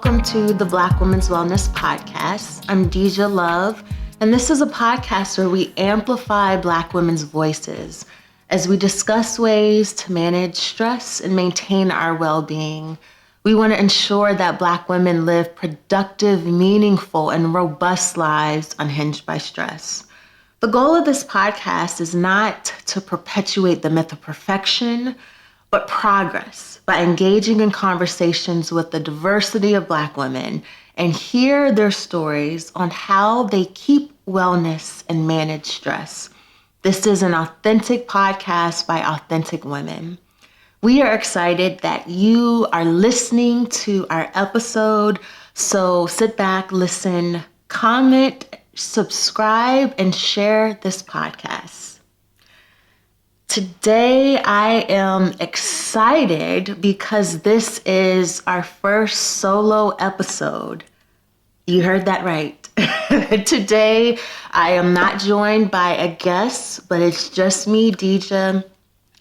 welcome to the Black Women's Wellness Podcast. I'm DeJa Love, and this is a podcast where we amplify Black women's voices as we discuss ways to manage stress and maintain our well-being. We want to ensure that Black women live productive, meaningful, and robust lives unhinged by stress. The goal of this podcast is not to perpetuate the myth of perfection, but progress by engaging in conversations with the diversity of Black women and hear their stories on how they keep wellness and manage stress. This is an authentic podcast by authentic women. We are excited that you are listening to our episode, so sit back, listen, comment, subscribe, and share this podcast. Today, I am excited because this is our first solo episode. You heard that right. Today, I am not joined by a guest, but it's just me, DeJa,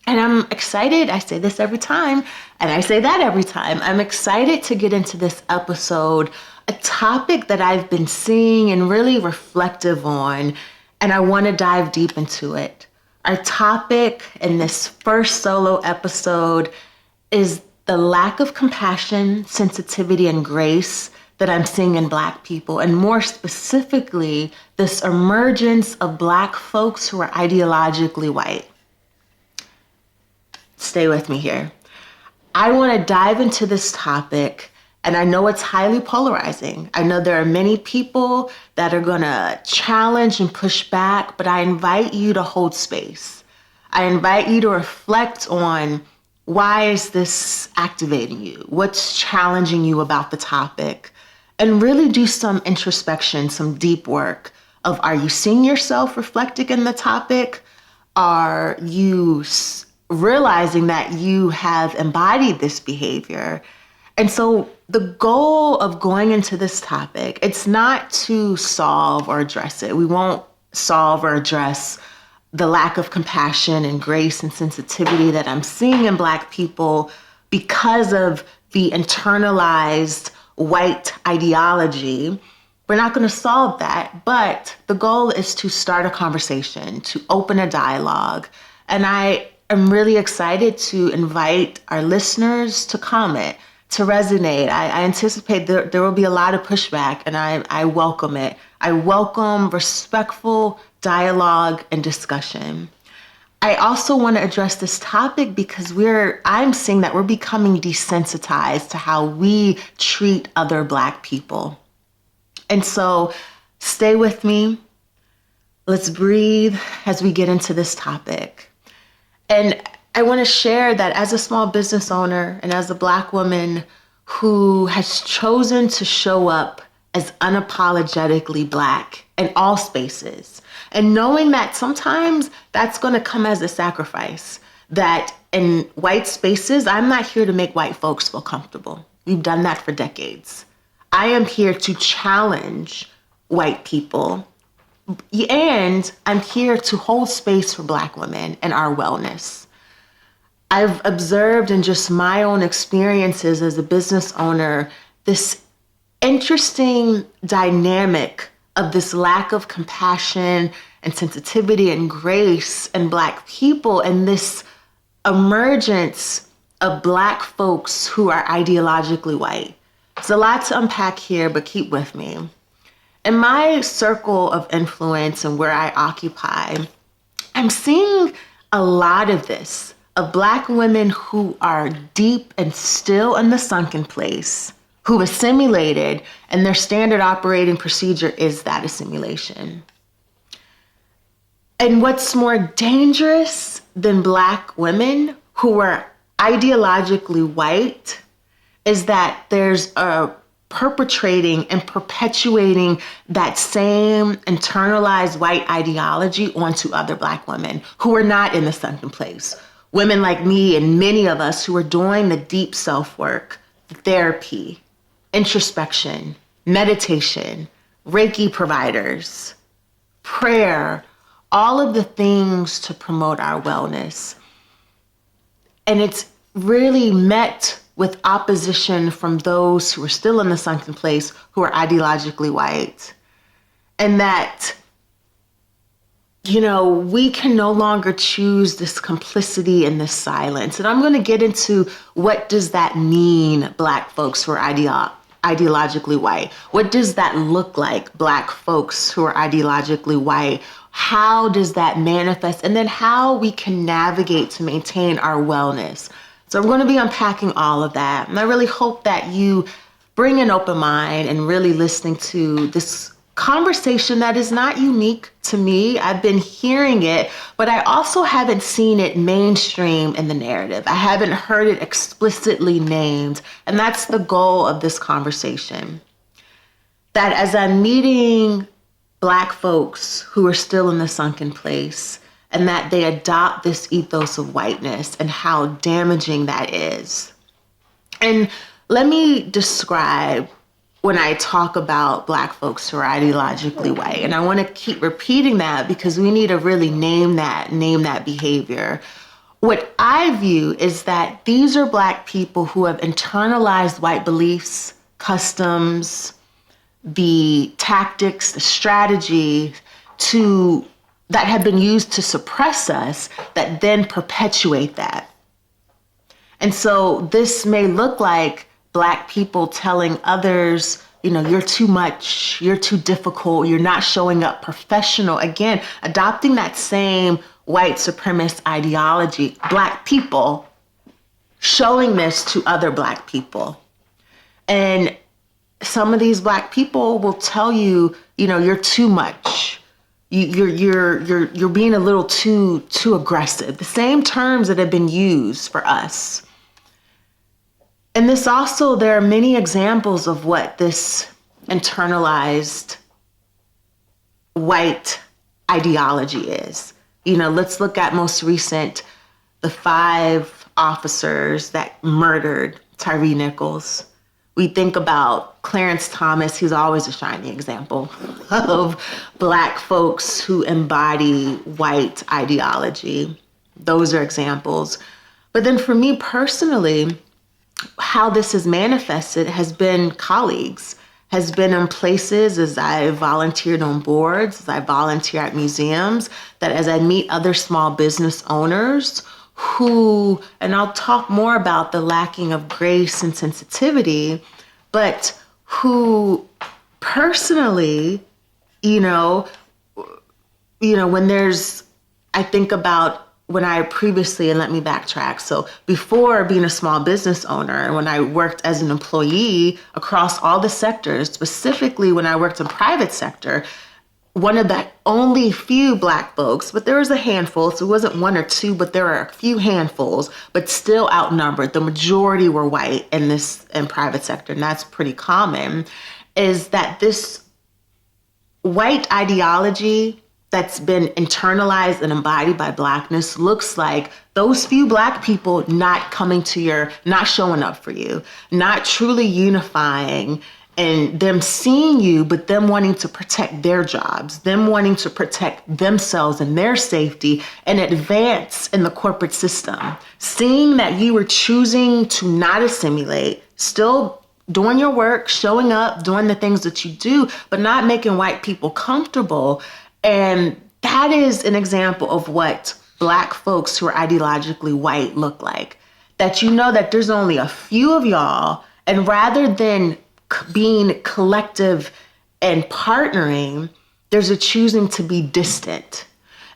and I'm excited. I say this every time, and I say that every time. I'm excited to get into this episode, a topic that I've been seeing and really reflective on, and I want to dive deep into it. Our topic in this first solo episode is the lack of compassion, sensitivity, and grace that I'm seeing in Black people, and more specifically, this emergence of Black folks who are ideologically white. Stay with me here. I want to dive into this topic, and I know it's highly polarizing. I know there are many people that are going to challenge and push back, but I invite you to hold space. I invite you to reflect on, why is this activating you? What's challenging you about the topic? And really do some introspection, some deep work of, are you seeing yourself reflected in the topic? Are you realizing that you have embodied this behavior? And so the goal of going into this topic, it's not to solve or address it. We won't solve or address the lack of compassion and grace and sensitivity that I'm seeing in Black people because of the internalized white ideology. We're not going to solve that, but the goal is to start a conversation, to open a dialogue. And I am really excited to invite our listeners to comment, to resonate. I anticipate there will be a lot of pushback, and I welcome it. I welcome respectful dialogue and discussion. I also want to address this topic because I'm seeing that we're becoming desensitized to how we treat other Black people. And so stay with me. Let's breathe as we get into this topic. And I want to share that as a small business owner and as a Black woman who has chosen to show up as unapologetically Black in all spaces, and knowing that sometimes that's going to come as a sacrifice, that in white spaces, I'm not here to make white folks feel comfortable. We've done that for decades. I am here to challenge white people, and I'm here to hold space for Black women and our wellness. I've observed in just my own experiences as a business owner, this interesting dynamic of this lack of compassion and sensitivity and grace in Black people, and this emergence of Black folks who are ideologically white. There's a lot to unpack here, but keep with me. In my circle of influence and where I occupy, I'm seeing a lot of this, of Black women who are deep and still in the sunken place, who assimilated, and their standard operating procedure is that assimilation. And what's more dangerous than Black women who are ideologically white is that there's a perpetrating and perpetuating that same internalized white ideology onto other Black women who are not in the sunken place. Women like me and many of us who are doing the deep self-work, therapy, introspection, meditation, Reiki providers, prayer, all of the things to promote our wellness. And it's really met with opposition from those who are still in the sunken place, who are ideologically white. And that, we can no longer choose this complicity and this silence. And I'm going to get into what does that mean, Black folks who are ideologically white? What does that look like, Black folks who are ideologically white? How does that manifest? And then how we can navigate to maintain our wellness. So I'm going to be unpacking all of that. And I really hope that you bring an open mind and really listening to this conversation that is not unique to me. I've been hearing it, but I also haven't seen it mainstream in the narrative. I haven't heard it explicitly named. And that's the goal of this conversation. That as I'm meeting Black folks who are still in the sunken place, and that they adopt this ethos of whiteness and how damaging that is. And let me describe when I talk about Black folks who are ideologically white. And I want to keep repeating that because we need to really name that behavior. What I view is that these are Black people who have internalized white beliefs, customs, the tactics, the strategy that have been used to suppress us that then perpetuate that. And so this may look like Black people telling others, you're too much, you're too difficult, you're not showing up professional. Again, adopting that same white supremacist ideology, Black people showing this to other Black people. And some of these Black people will tell you, you're too much. You're being a little too aggressive. The same terms that have been used for us. And there are many examples of what this internalized white ideology is. Let's look at most recent, the 5 officers that murdered Tyree Nichols. We think about Clarence Thomas, he's always a shining example of Black folks who embody white ideology. Those are examples. But then for me personally, how this has manifested has been colleagues, has been in places as I volunteered on boards, as I volunteer at museums, that as I meet other small business owners who, and I'll talk more about the lacking of grace and sensitivity, but who personally, when I think about when I previously, and let me backtrack. So before being a small business owner, and when I worked as an employee across all the sectors, specifically when I worked in private sector, one of the only few Black folks, but there was a handful, so it wasn't 1 or 2, but there are a few handfuls, but still outnumbered. The majority were white in private sector, and that's pretty common, is that this white ideology that's been internalized and embodied by Blackness looks like those few Black people not showing up for you, not truly unifying, and them seeing you, but them wanting to protect their jobs, them wanting to protect themselves and their safety and advance in the corporate system. Seeing that you were choosing to not assimilate, still doing your work, showing up, doing the things that you do, but not making white people comfortable. And that is an example of what Black folks who are ideologically white look like. That that there's only a few of y'all, and rather than being collective and partnering, there's a choosing to be distant.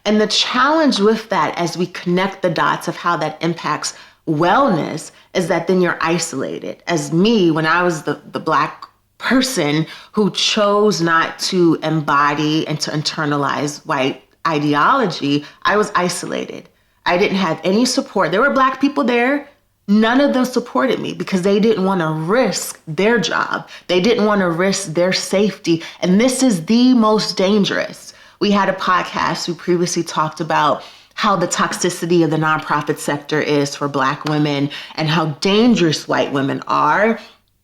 And the challenge with that, as we connect the dots of how that impacts wellness, is that then you're isolated. As me, when I was the Black person who chose not to embody and to internalize white ideology, I was isolated. I didn't have any support. There were Black people there. None of them supported me because they didn't want to risk their job. They didn't want to risk their safety. And this is the most dangerous. We had a podcast who previously talked about how the toxicity of the nonprofit sector is for Black women and how dangerous white women are.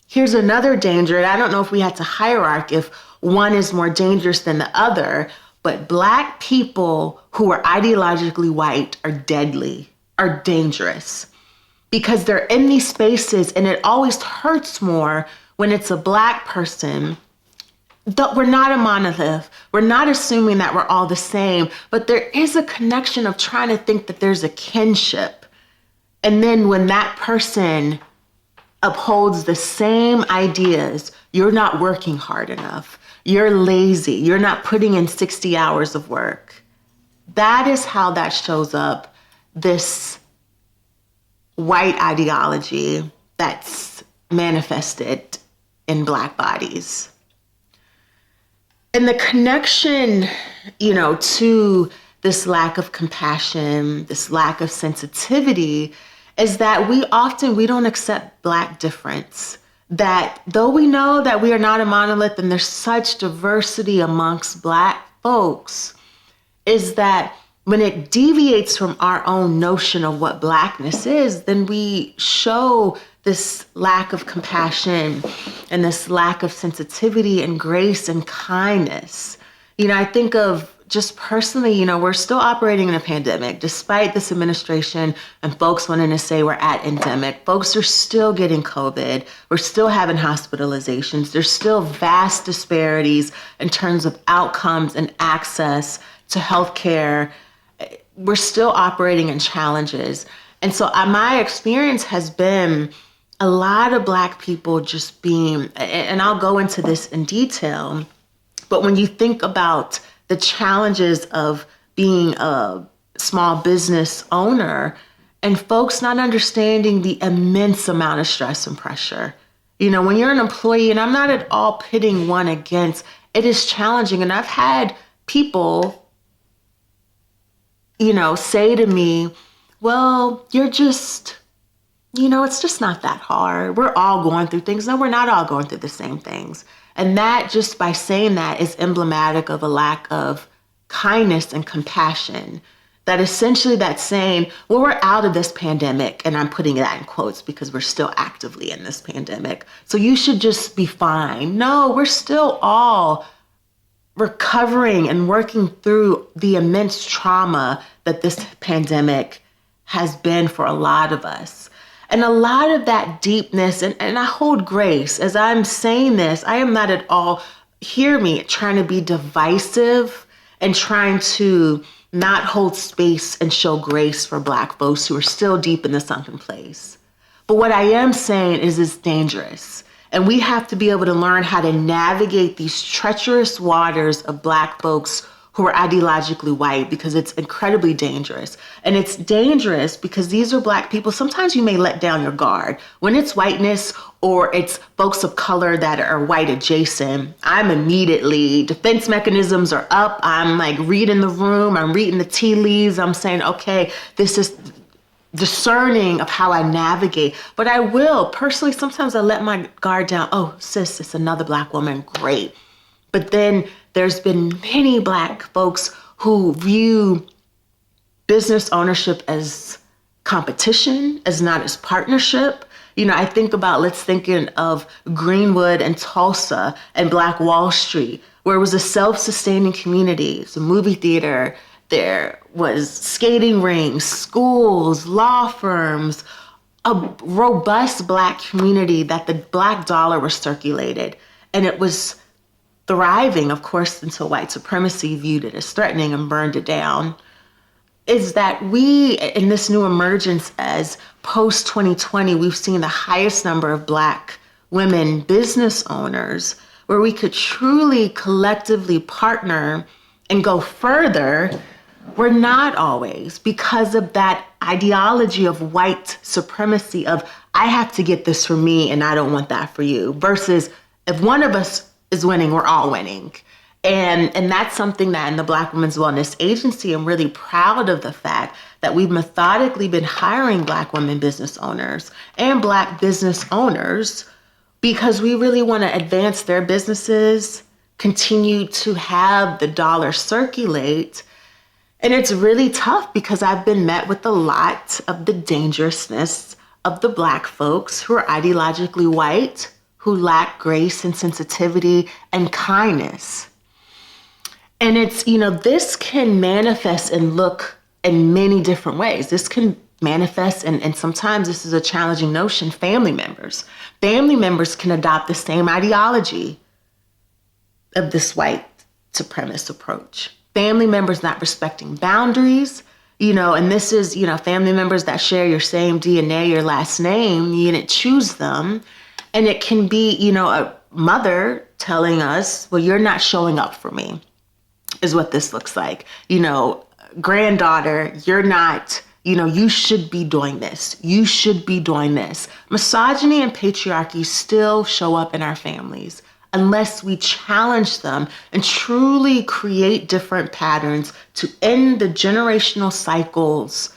Here's another danger. And I don't know if we had to hierarchy if one is more dangerous than the other, but Black people who are ideologically white are deadly, are dangerous. because they're in these spaces, and it always hurts more when it's a Black person. We're not a monolith. We're not assuming that we're all the same, but there is a connection of trying to think that there's a kinship. And then when that person upholds the same ideas, you're not working hard enough. You're lazy. You're not putting in 60 hours of work. That is how that shows up, this white ideology that's manifested in Black bodies. And the connection, to this lack of compassion, this lack of sensitivity, is that we don't accept Black difference. That though we know that we are not a monolith and there's such diversity amongst Black folks, is that when it deviates from our own notion of what Blackness is, then we show this lack of compassion and this lack of sensitivity and grace and kindness. I think of just personally, we're still operating in a pandemic, despite this administration and folks wanting to say we're at endemic. Folks are still getting COVID. We're still having hospitalizations. There's still vast disparities in terms of outcomes and access to healthcare. We're still operating in challenges. And so my experience has been a lot of Black people just being, and I'll go into this in detail, but when you think about the challenges of being a small business owner and folks not understanding the immense amount of stress and pressure. When you're an employee, and I'm not at all pitting one against, it is challenging. And I've had people, say to me, well, you're just, it's just not that hard. We're all going through things. No, we're not all going through the same things. And that, just by saying that, is emblematic of a lack of kindness and compassion. That essentially that's saying, well, we're out of this pandemic, and I'm putting that in quotes because we're still actively in this pandemic, so you should just be fine. No, we're still all recovering and working through the immense trauma that this pandemic has been for a lot of us. And a lot of that deepness, and I hold grace. As I'm saying this, I am not at all, hear me, trying to be divisive and trying to not hold space and show grace for Black folks who are still deep in the sunken place. But what I am saying is it's dangerous. And we have to be able to learn how to navigate these treacherous waters of Black folks who are ideologically white, because it's incredibly dangerous. And it's dangerous because these are Black people. Sometimes you may let down your guard. When it's whiteness or it's folks of color that are white adjacent, I'm immediately, defense mechanisms are up. I'm like reading the room. I'm reading the tea leaves. I'm saying, okay, this is discerning of how I navigate. But I will, personally, sometimes I let my guard down. Oh, sis, it's another Black woman. Great. But then there's been many Black folks who view business ownership as competition, as not as partnership. I think about, let's thinking of Greenwood and Tulsa and Black Wall Street, where it was a self-sustaining community. It's a movie theater. There was skating rinks, schools, law firms, a robust Black community that the Black dollar was circulated. And it was thriving, of course, until white supremacy viewed it as threatening and burned it down. Is that we, in this new emergence as post-2020, we've seen the highest number of Black women business owners where we could truly collectively partner and go further. We're not always, because of that ideology of white supremacy of, I have to get this for me and I don't want that for you, versus if one of us is winning, we're all winning. And that's something that in the Black Women's Wellness Agency, I'm really proud of the fact that we've methodically been hiring Black women business owners and Black business owners because we really want to advance their businesses, continue to have the dollar circulate. And it's really tough because I've been met with a lot of the dangerousness of the Black folks who are ideologically white, who lack grace and sensitivity and kindness. And it's, this can manifest and look in many different ways. This can manifests, and sometimes this is a challenging notion, family members. Family members can adopt the same ideology of this white supremacist approach. Family members not respecting boundaries, and this is, family members that share your same DNA, your last name, you didn't choose them. And it can be, a mother telling us, well, you're not showing up for me, is what this looks like. Granddaughter, you're not, you should be doing this. You should be doing this. Misogyny and patriarchy still show up in our families unless we challenge them and truly create different patterns to end the generational cycles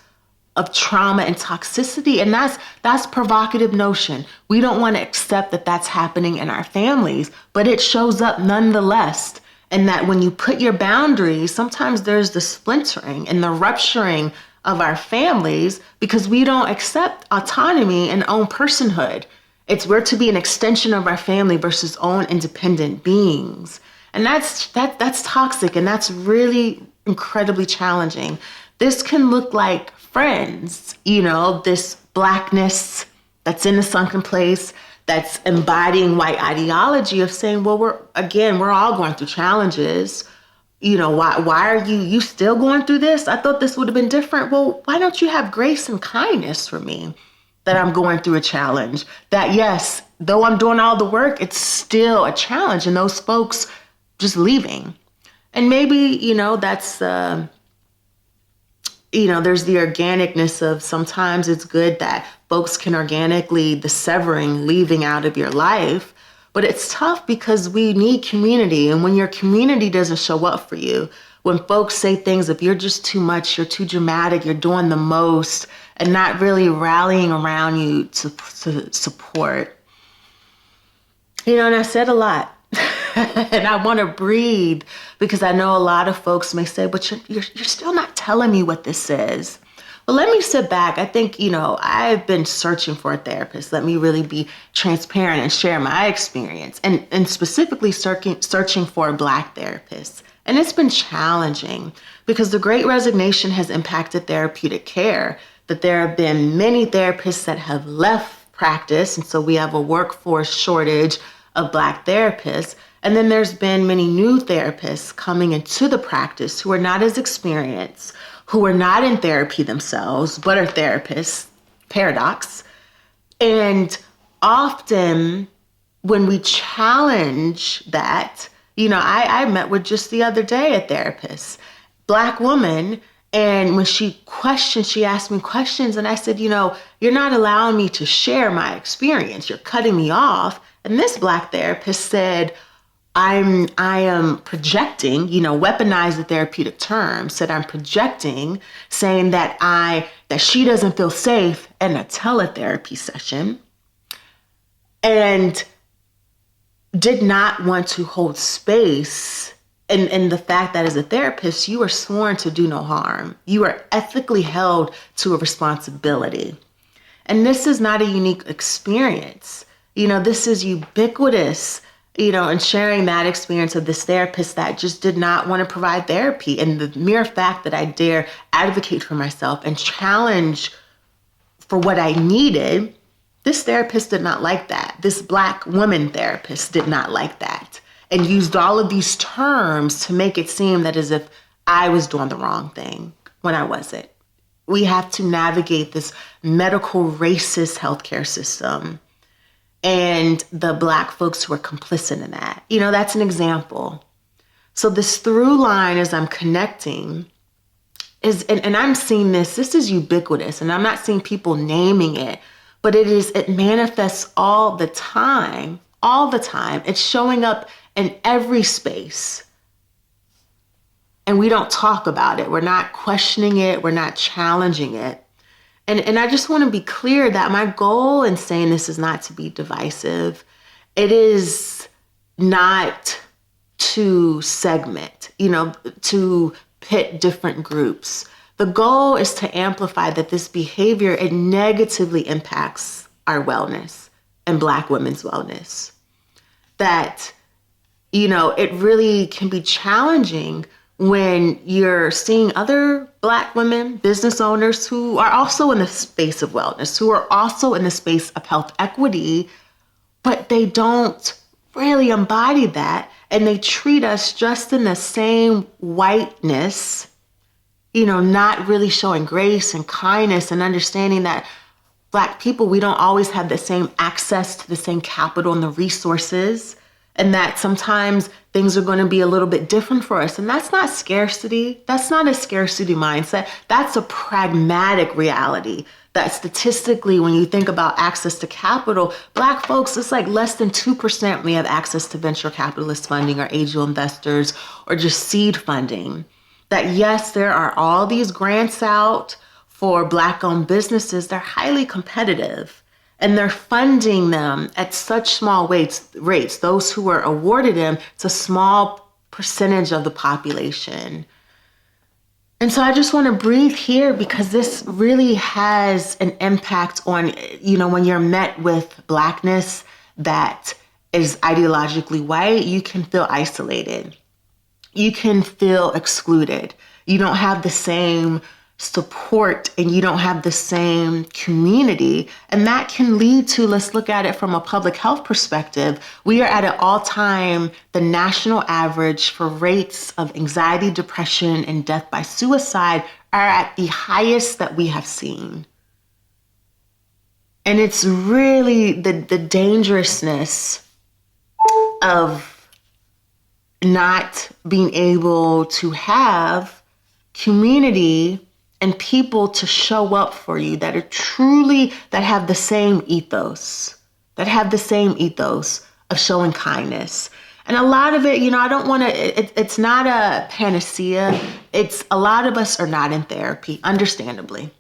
of trauma and toxicity. And that's provocative notion. We don't want to accept that that's happening in our families, but it shows up nonetheless. And that when you put your boundaries, sometimes there's the splintering and the rupturing of our families because we don't accept autonomy and own personhood. We're to be an extension of our family versus own independent beings. And that's toxic, and that's really incredibly challenging. This can look like friends, this Blackness that's in the sunken place, that's embodying white ideology of saying, well, we're all going through challenges. Why are you still going through this? I thought this would have been different. Well, why don't you have grace and kindness for me that I'm going through a challenge? That yes, though I'm doing all the work, it's still a challenge. And those folks just leaving. And maybe, that's, there's the organicness of sometimes it's good that folks can organically, the severing, leaving out of your life. But it's tough because we need community. And when your community doesn't show up for you, when folks say things, if you're just too much, you're too dramatic, you're doing the most, and not really rallying around you to support. And I said a lot. And I want to breathe because I know a lot of folks may say, but you're still not telling me what this is. Well, let me sit back. I think, I've been searching for a therapist. Let me really be transparent and share my experience and specifically searching for a Black therapist. And it's been challenging because the Great Resignation has impacted therapeutic care, that there have been many therapists that have left practice. And so we have a workforce shortage of Black therapists. And then there's been many new therapists coming into the practice who are not as experienced, who are not in therapy themselves, but are therapists. Paradox. And often when we challenge that, I met with just the other day a therapist, Black woman, and when she asked me questions, and I said, you're not allowing me to share my experience. You're cutting me off. And this Black therapist said, I am projecting, weaponize the therapeutic term, said I'm projecting, saying that she doesn't feel safe in a teletherapy session, and did not want to hold space in the fact that as a therapist, you are sworn to do no harm. You are ethically held to a responsibility. And this is not a unique experience. This is ubiquitous, and sharing that experience of this therapist that just did not want to provide therapy. And the mere fact that I dare advocate for myself and challenge for what I needed, this therapist did not like that. This Black woman therapist did not like that and used all of these terms to make it seem that as if I was doing the wrong thing when I wasn't. We have to navigate this medical racist healthcare system and the Black folks who are complicit in that. That's an example. So this through line as I'm connecting is, and I'm seeing this is ubiquitous, and I'm not seeing people naming it, but it manifests all the time. It's showing up in every space. And we don't talk about it. We're not questioning it. We're not challenging it. And I just want to be clear that my goal in saying this is not to be divisive. It is not to segment, to pit different groups. The goal is to amplify that this behavior, it negatively impacts our wellness and Black women's wellness. That, it really can be challenging when you're seeing other Black women, business owners who are also in the space of wellness, who are also in the space of health equity, but they don't really embody that. And they treat us just in the same whiteness, not really showing grace and kindness and understanding that Black people, we don't always have the same access to the same capital and the resources, and that sometimes things are going to be a little bit different for us. And that's not scarcity. That's not a scarcity mindset. That's a pragmatic reality that statistically, when you think about access to capital, Black folks, it's like less than 2% we have access to venture capitalist funding or angel investors or just seed funding. That yes, there are all these grants out for Black-owned businesses. They're highly competitive. And they're funding them at such small rates. Those who are awarded them, it's a small percentage of the population. And so I just want to breathe here because this really has an impact on, when you're met with Blackness that is ideologically white, you can feel isolated. You can feel excluded. You don't have the same support and you don't have the same community. And that can lead to, let's look at it from a public health perspective. We are at an all-time, the national average for rates of anxiety, depression, and death by suicide are at the highest that we have seen. And it's really the dangerousness of not being able to have community and people to show up for you that have the same ethos, of showing kindness. And a lot of it, I don't want to, it's not a panacea. It's a lot of us are not in therapy, understandably.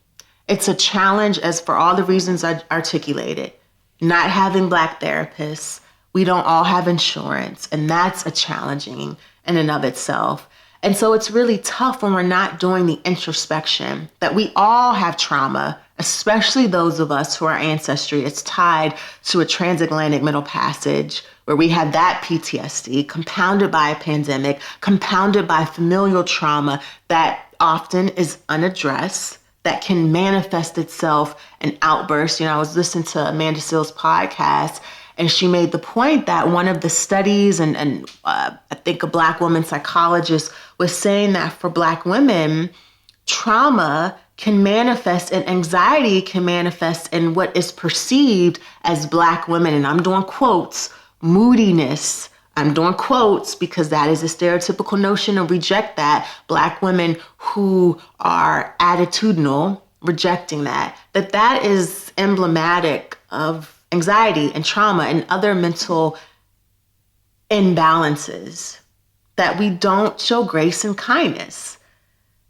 It's a challenge as for all the reasons I articulated. Not having Black therapists, we don't all have insurance, and that's a challenging in and of itself. And so it's really tough when we're not doing the introspection that we all have trauma, especially those of us who our ancestry is tied to a transatlantic Middle Passage where we have that PTSD compounded by a pandemic, compounded by familial trauma that often is unaddressed, that can manifest itself in outbursts. I was listening to Amanda Seale's podcast, and she made the point that one of the studies, and I think a Black woman psychologist was saying that for Black women, trauma can manifest and anxiety can manifest in what is perceived as Black women. And I'm doing quotes, moodiness. I'm doing quotes because that is a stereotypical notion, and reject that. Black women who are attitudinal, rejecting that is emblematic of anxiety and trauma and other mental imbalances, that we don't show grace and kindness.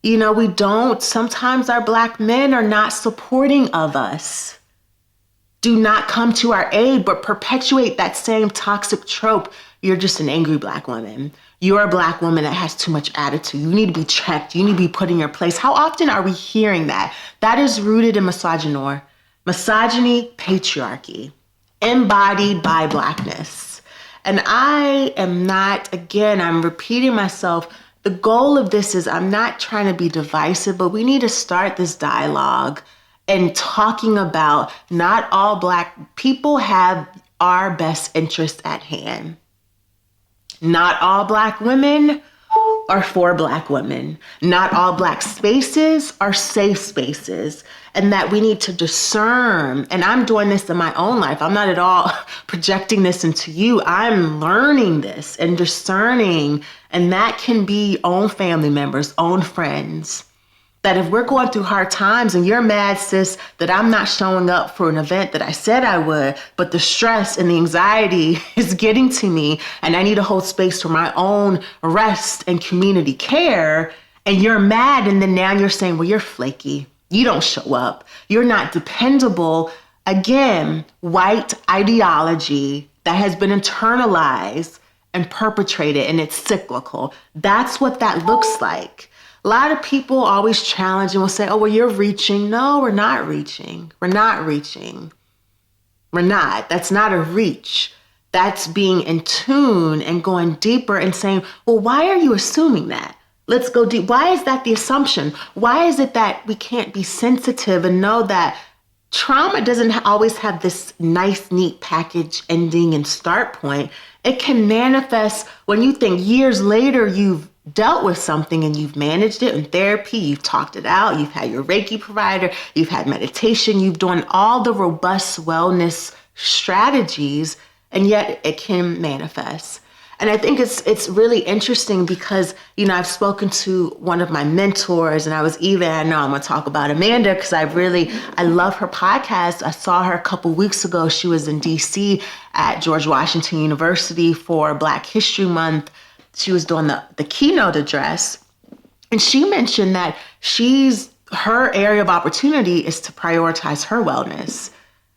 We don't, sometimes our Black men are not supporting of us, do not come to our aid, but perpetuate that same toxic trope. You're just an angry Black woman. You're a Black woman that has too much attitude. You need to be checked. You need to be put in your place. How often are we hearing that? That is rooted in misogyny, patriarchy, embodied by Blackness. And I am not, again, I'm repeating myself. The goal of this is I'm not trying to be divisive, but we need to start this dialogue and talking about not all Black people have our best interest at hand. Not all Black women are for Black women. Not all Black spaces are safe spaces. And that we need to discern, and I'm doing this in my own life. I'm not at all projecting this into you. I'm learning this and discerning, and that can be own family members, own friends. That if we're going through hard times and you're mad, sis, that I'm not showing up for an event that I said I would, but the stress and the anxiety is getting to me and I need to hold space for my own rest and community care, and you're mad, and then now you're saying, well, you're flaky. You don't show up. You're not dependable. Again, white ideology that has been internalized and perpetrated, and it's cyclical. That's what that looks like. A lot of people always challenge and will say, oh, well, you're reaching. No, we're not reaching. We're not reaching. We're not. That's not a reach. That's being in tune and going deeper and saying, well, why are you assuming that? Let's go deep. Why is that the assumption? Why is it that we can't be sensitive and know that trauma doesn't always have this nice, neat package ending and start point? It can manifest when you think years later you've dealt with something and you've managed it in therapy, you've talked it out, you've had your Reiki provider, you've had meditation, you've done all the robust wellness strategies, and yet it can manifest. And I think it's really interesting because, I've spoken to one of my mentors, and I know I'm going to talk about Amanda because I love her podcast. I saw her a couple weeks ago. She was in DC at George Washington University for Black History Month. She was doing the keynote address, and she mentioned that her area of opportunity is to prioritize her wellness.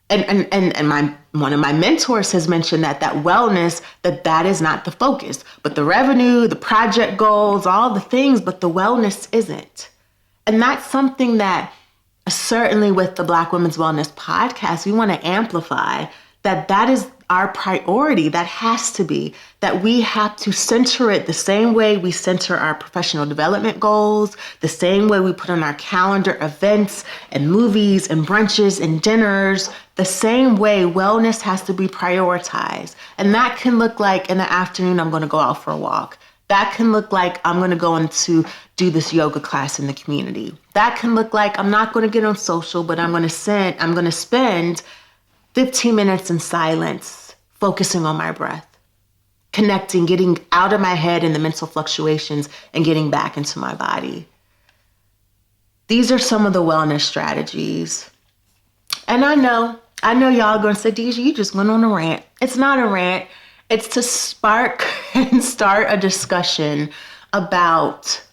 And one of my mentors has mentioned that wellness, that is not the focus, but the revenue, the project goals, all the things, but the wellness isn't. And that's something that certainly with the Black Women's Wellness Podcast, we want to amplify that is our priority. That has to be, that we have to center it the same way we center our professional development goals, the same way we put on our calendar events and movies and brunches and dinners, the same way wellness has to be prioritized. And that can look like in the afternoon, I'm going to go out for a walk. That can look like I'm going to go into do this yoga class in the community. That can look like I'm not going to get on social, but I'm going to spend 15 minutes in silence, focusing on my breath, connecting, getting out of my head and the mental fluctuations and getting back into my body. These are some of the wellness strategies. And I know y'all are going to say, DeJa, you just went on a rant. It's not a rant. It's to spark and start a discussion about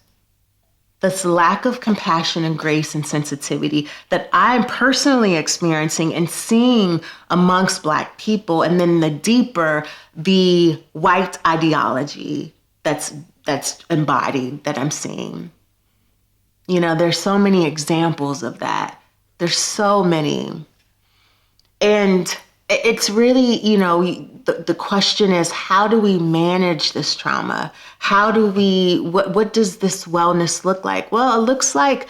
this lack of compassion and grace and sensitivity that I'm personally experiencing and seeing amongst Black people, and then the white ideology that's embodied that I'm seeing. There's so many examples of that. There's so many. And it's really, the question is, how do we manage this trauma? What does this wellness look like? Well, it looks like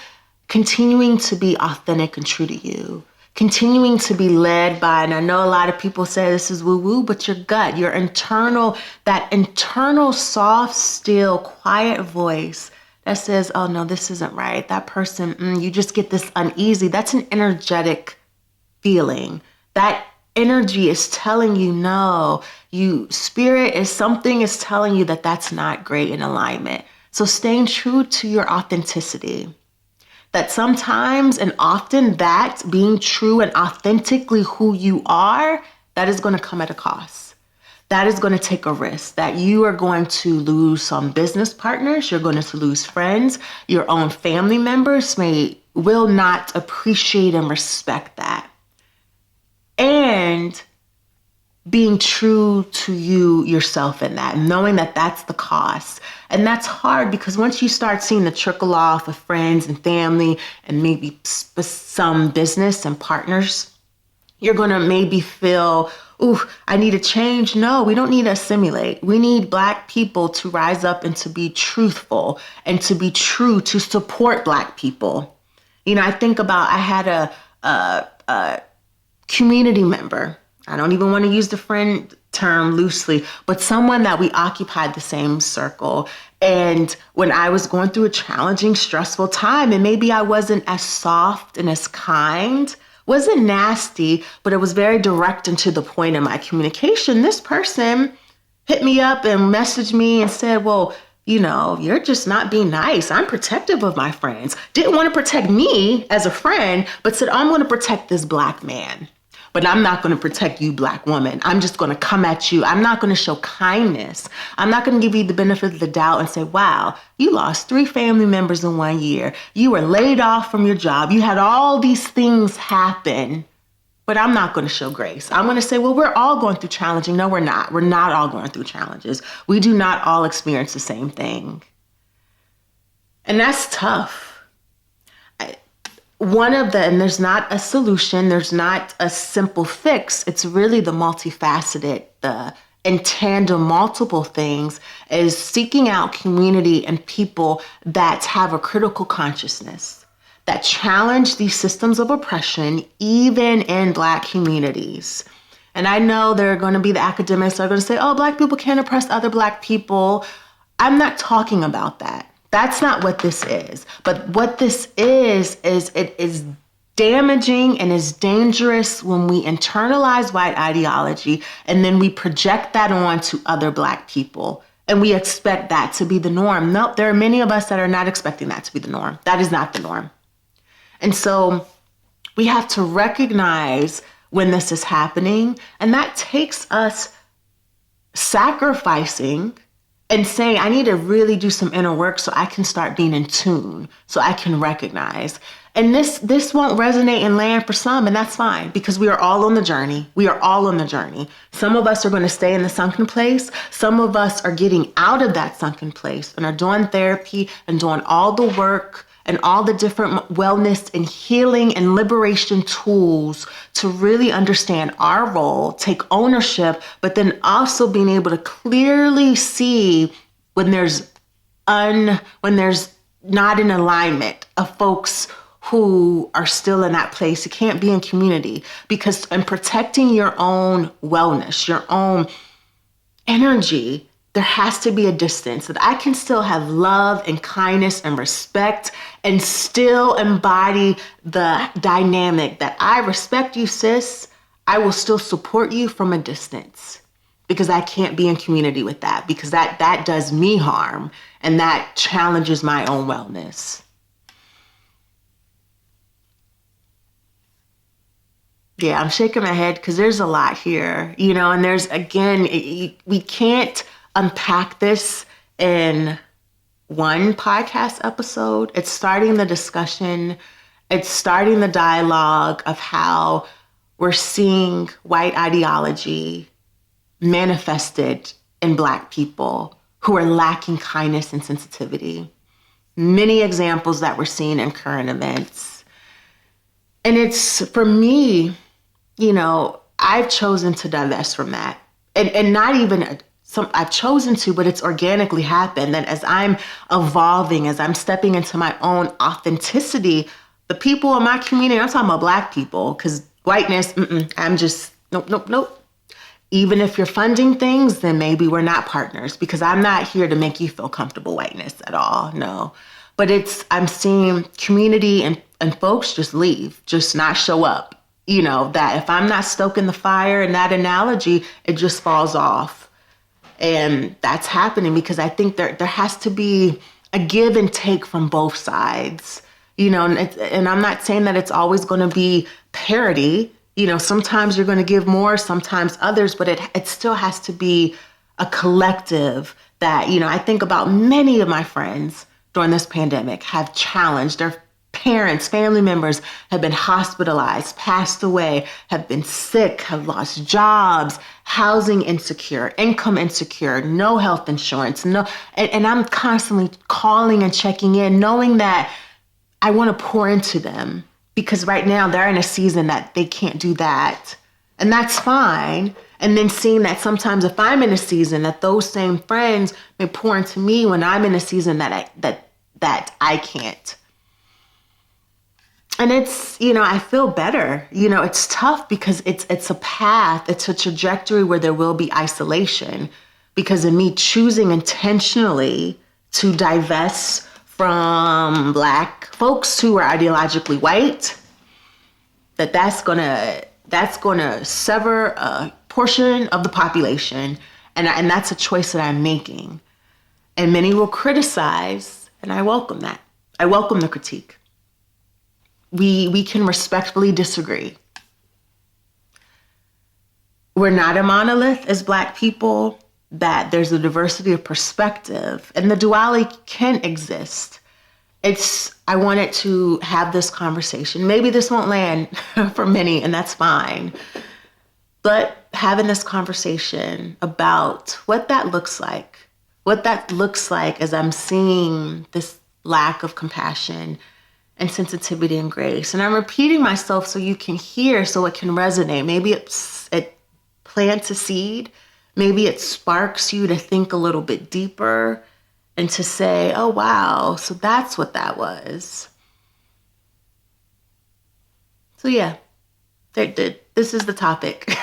continuing to be authentic and true to you, continuing to be led by, and I know a lot of people say this is woo-woo, but your gut, that internal, soft, still, quiet voice that says, oh no, this isn't right. That person, you just get this uneasy. That's an energetic feeling. That energy is telling you no. Something is telling you that's not great in alignment. So staying true to your authenticity. That sometimes and often that being true and authentically who you are, that is going to come at a cost. That is going to take a risk, that you are going to lose some business partners. You're going to lose friends. Your own family members will not appreciate and respect that. And being true to yourself in that, knowing that that's the cost. And that's hard because once you start seeing the trickle off of friends and family and maybe some business and partners, you're going to maybe feel, ooh, I need to change. No, we don't need to assimilate. We need Black people to rise up and to be truthful and to be true, to support Black people. I think about, I had a community member. I don't even want to use the friend term loosely, but someone that we occupied the same circle. And when I was going through a challenging, stressful time, and maybe I wasn't as soft and as kind, wasn't nasty, but it was very direct and to the point in my communication, this person hit me up and messaged me and said, well, you're just not being nice. I'm protective of my friends. Didn't want to protect me as a friend, but said, I'm going to protect this Black man. But I'm not going to protect you, Black woman. I'm just going to come at you. I'm not going to show kindness. I'm not going to give you the benefit of the doubt and say, wow, you lost 3 family members in 1 year. You were laid off from your job. You had all these things happen, but I'm not going to show grace. I'm going to say, well, we're all going through challenging. No, we're not. We're not all going through challenges. We do not all experience the same thing. And that's tough. And there's not a solution, there's not a simple fix. It's really the multifaceted, in tandem multiple things is seeking out community and people that have a critical consciousness, that challenge these systems of oppression, even in Black communities. And I know there are going to be the academics that are going to say, oh, Black people can't oppress other Black people. I'm not talking about that. That's not what this is. But what this is it is damaging and is dangerous when we internalize white ideology and then we project that on to other Black people. And we expect that to be the norm. Nope, there are many of us that are not expecting that to be the norm. That is not the norm. And so we have to recognize when this is happening. And that takes us sacrificing and saying, I need to really do some inner work so I can start being in tune, so I can recognize. And this won't resonate and land for some, and that's fine, because we are all on the journey. We are all on the journey. Some of us are going to stay in the sunken place. Some of us are getting out of that sunken place and are doing therapy and doing all the work and all the different wellness and healing and liberation tools to really understand our role, take ownership, but then also being able to clearly see when there's not an alignment of folks who are still in that place. You can't be in community, because in protecting your own wellness, your own energy, there has to be a distance that I can still have love and kindness and respect and still embody the dynamic that I respect you, sis. I will still support you from a distance, because I can't be in community with that, because that does me harm and that challenges my own wellness. Yeah, I'm shaking my head because there's a lot here, and there's, again, we can't unpack this in one podcast episode. It's starting the discussion. It's starting the dialogue of how we're seeing white ideology manifested in Black people who are lacking kindness and sensitivity. Many examples that we're seeing in current events. And it's, for me, I've chosen to divest from that. And not even I've chosen to, but it's organically happened that as I'm evolving, as I'm stepping into my own authenticity, the people in my community, I'm talking about Black people, because whiteness, I'm just, nope. Even if you're funding things, then maybe we're not partners, because I'm not here to make you feel comfortable whiteness at all, no. But I'm seeing community and folks just leave, just not show up. That if I'm not stoking the fire in that analogy, it just falls off. And that's happening because I think there has to be a give and take from both sides, and I'm not saying that it's always going to be parity. Sometimes you're going to give more, sometimes others, but it still has to be a collective that, I think about many of my friends during this pandemic have challenged their parents, family members have been hospitalized, passed away, have been sick, have lost jobs, housing insecure, income insecure, no health insurance, and I'm constantly calling and checking in, knowing that I want to pour into them, because right now they're in a season that they can't do that. And that's fine. And then seeing that sometimes if I'm in a season that those same friends may pour into me when I'm in a season that I can't. And it's, I feel better. It's tough because it's a path, it's a trajectory where there will be isolation, because of me choosing intentionally to divest from Black folks who are ideologically white, that's gonna sever a portion of the population, and that's a choice that I'm making. And many will criticize, and I welcome that. I welcome the critique. We can respectfully disagree. We're not a monolith as Black people, that there's a diversity of perspective, and the duality can exist. I wanted to have this conversation. Maybe this won't land for many, and that's fine. But having this conversation about what that looks like as I'm seeing this lack of compassion and sensitivity and grace. And I'm repeating myself so you can hear, so it can resonate. Maybe it plants a seed. Maybe it sparks you to think a little bit deeper and to say, oh, wow, so that's what that was. So yeah, this is the topic.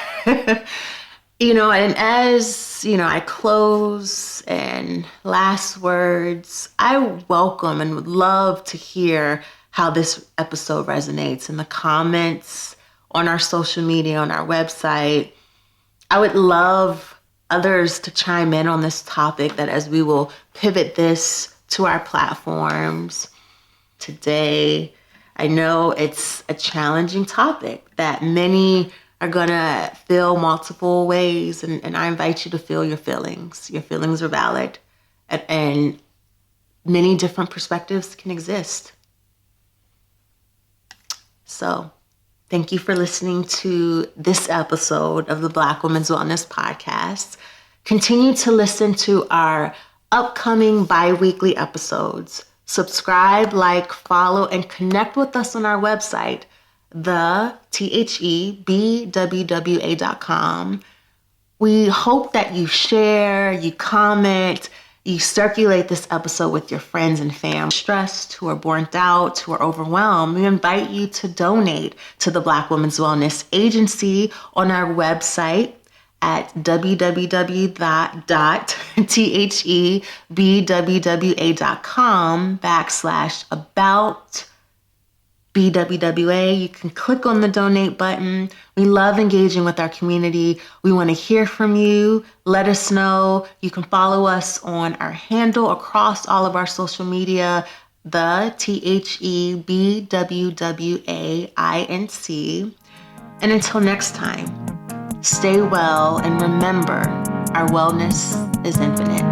And as, I close and last words, I welcome and would love to hear how this episode resonates in the comments, on our social media, on our website. I would love others to chime in on this topic, that as we will pivot this to our platforms today. I know it's a challenging topic that many are going to feel multiple ways, and I invite you to feel your feelings. Your feelings are valid, and many different perspectives can exist. So thank you for listening to this episode of the Black Women's Wellness Podcast. Continue to listen to our upcoming bi-weekly episodes. Subscribe, like, follow, and connect with us on our website, BWWA.com. We hope that you share, you comment, you circulate this episode with your friends and family. Stressed, who are burnt out, who are overwhelmed, we invite you to donate to the Black Women's Wellness Agency on our website at www.thebwwa.com/about BWWA. You can click on the donate button. We love engaging with our community. We want to hear from you. Let us know. You can follow us on our handle across all of our social media, the THEBWWAINC. And until next time, stay well and remember, our wellness is infinite.